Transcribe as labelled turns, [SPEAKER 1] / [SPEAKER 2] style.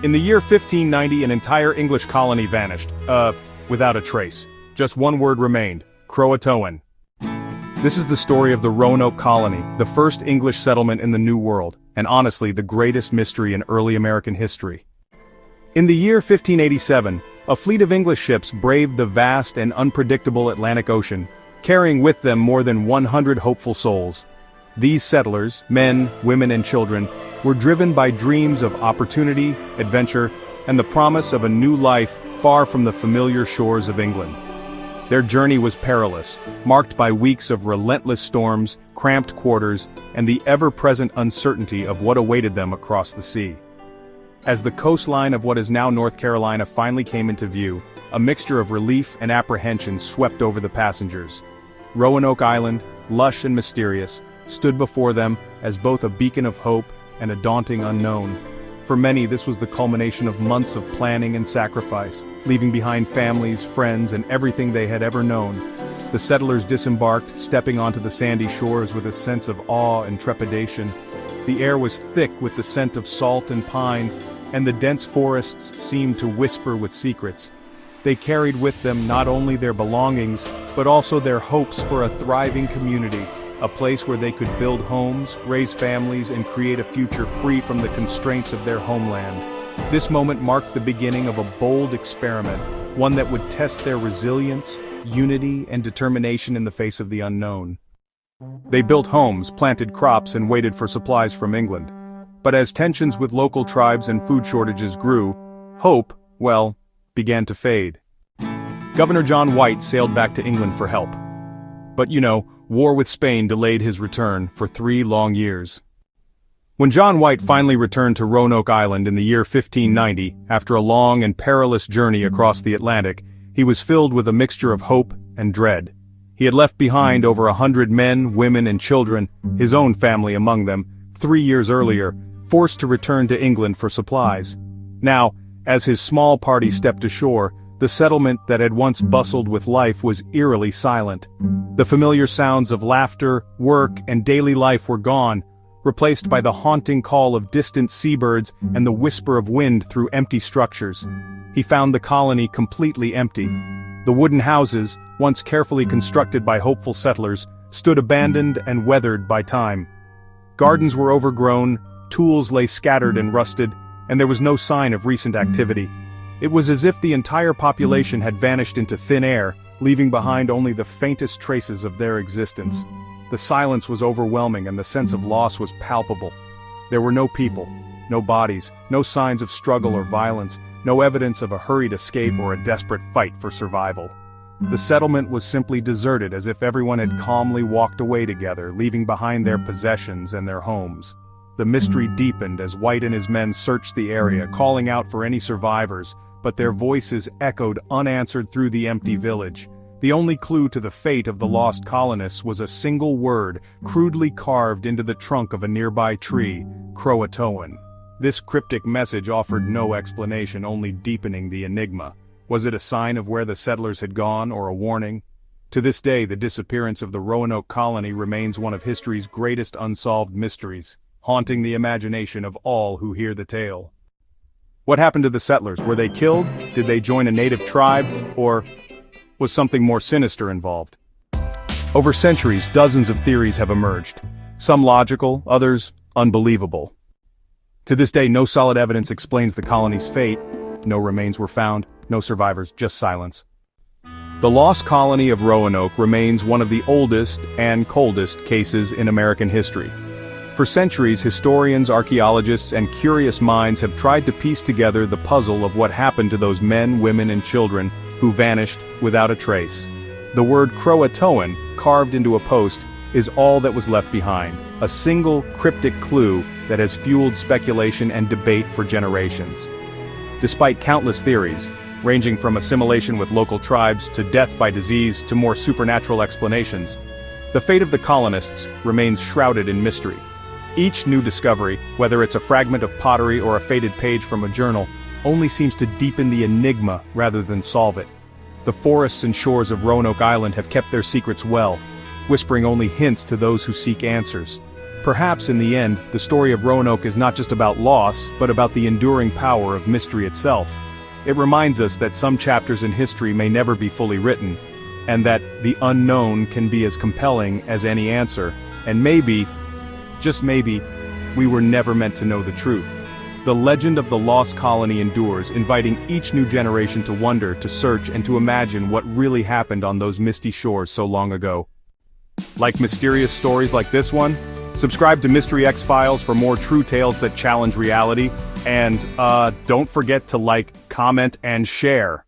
[SPEAKER 1] In the year 1590, an entire English colony vanished, without a trace. Just one word remained: CROATOAN. This is the story of the Roanoke colony, the first English settlement in the New World, and honestly the greatest mystery in early American history. In the year 1587, a fleet of English ships braved the vast and unpredictable Atlantic Ocean, carrying with them more than 100 hopeful souls. These settlers, men, women, and children, were driven by dreams of opportunity, adventure, and the promise of a new life far from the familiar shores of England. Their journey was perilous, marked by weeks of relentless storms, cramped quarters, and the ever-present uncertainty of what awaited them across the sea. As the coastline of what is now North Carolina finally came into view, a mixture of relief and apprehension swept over the passengers. Roanoke Island, lush and mysterious, stood before them as both a beacon of hope and a daunting unknown. For many, this was the culmination of months of planning and sacrifice, leaving behind families, friends, and everything they had ever known. The settlers disembarked, stepping onto the sandy shores with a sense of awe and trepidation. The air was thick with the scent of salt and pine, and the dense forests seemed to whisper with secrets. They carried with them not only their belongings, but also their hopes for a thriving community, a place where they could build homes, raise families, and create a future free from the constraints of their homeland. This moment marked the beginning of a bold experiment, one that would test their resilience, unity, and determination in the face of the unknown. They built homes, planted crops, and waited for supplies from England. But as tensions with local tribes and food shortages grew, hope, began to fade. Governor John White sailed back to England for help. But war with Spain delayed his return for 3 long years. When John White finally returned to Roanoke Island in the year 1590, after a long and perilous journey across the Atlantic, he was filled with a mixture of hope and dread. He had left behind over 100 men, women, and children, his own family among them, 3 years earlier, forced to return to England for supplies. Now, as his small party stepped ashore, the settlement that had once bustled with life was eerily silent. The familiar sounds of laughter, work, and daily life were gone, replaced by the haunting call of distant seabirds and the whisper of wind through empty structures. He found the colony completely empty. The wooden houses, once carefully constructed by hopeful settlers, stood abandoned and weathered by time. Gardens were overgrown, tools lay scattered and rusted, and there was no sign of recent activity. It was as if the entire population had vanished into thin air, leaving behind only the faintest traces of their existence. The silence was overwhelming and the sense of loss was palpable. There were no people, no bodies, no signs of struggle or violence, no evidence of a hurried escape or a desperate fight for survival. The settlement was simply deserted, as if everyone had calmly walked away together, leaving behind their possessions and their homes. The mystery deepened as White and his men searched the area, calling out for any survivors, but their voices echoed unanswered through the empty village. The only clue to the fate of the lost colonists was a single word, crudely carved into the trunk of a nearby tree: CROATOAN. This cryptic message offered no explanation, only deepening the enigma. Was it a sign of where the settlers had gone, or a warning? To this day, the disappearance of the Roanoke colony remains one of history's greatest unsolved mysteries, haunting the imagination of all who hear the tale. What happened to the settlers? Were they killed? Did they join a native tribe? Or was something more sinister involved? Over centuries, dozens of theories have emerged. Some logical, others unbelievable. To this day, no solid evidence explains the colony's fate. No remains were found, no survivors, just silence. The lost colony of Roanoke remains one of the oldest and coldest cases in American history. For centuries, historians, archaeologists, and curious minds have tried to piece together the puzzle of what happened to those men, women, and children who vanished without a trace. The word CROATOAN, carved into a post, is all that was left behind, a single cryptic clue that has fueled speculation and debate for generations. Despite countless theories, ranging from assimilation with local tribes to death by disease to more supernatural explanations, the fate of the colonists remains shrouded in mystery. Each new discovery, whether it's a fragment of pottery or a faded page from a journal, only seems to deepen the enigma rather than solve it. The forests and shores of Roanoke Island have kept their secrets well, whispering only hints to those who seek answers. Perhaps in the end, the story of Roanoke is not just about loss, but about the enduring power of mystery itself. It reminds us that some chapters in history may never be fully written, and that the unknown can be as compelling as any answer, and maybe, just maybe, we were never meant to know the truth. The legend of the lost colony endures, inviting each new generation to wonder, to search, and to imagine what really happened on those misty shores so long ago. Like mysterious stories like this one? Subscribe to Mystery X-Files for more true tales that challenge reality, and don't forget to like, comment, and share.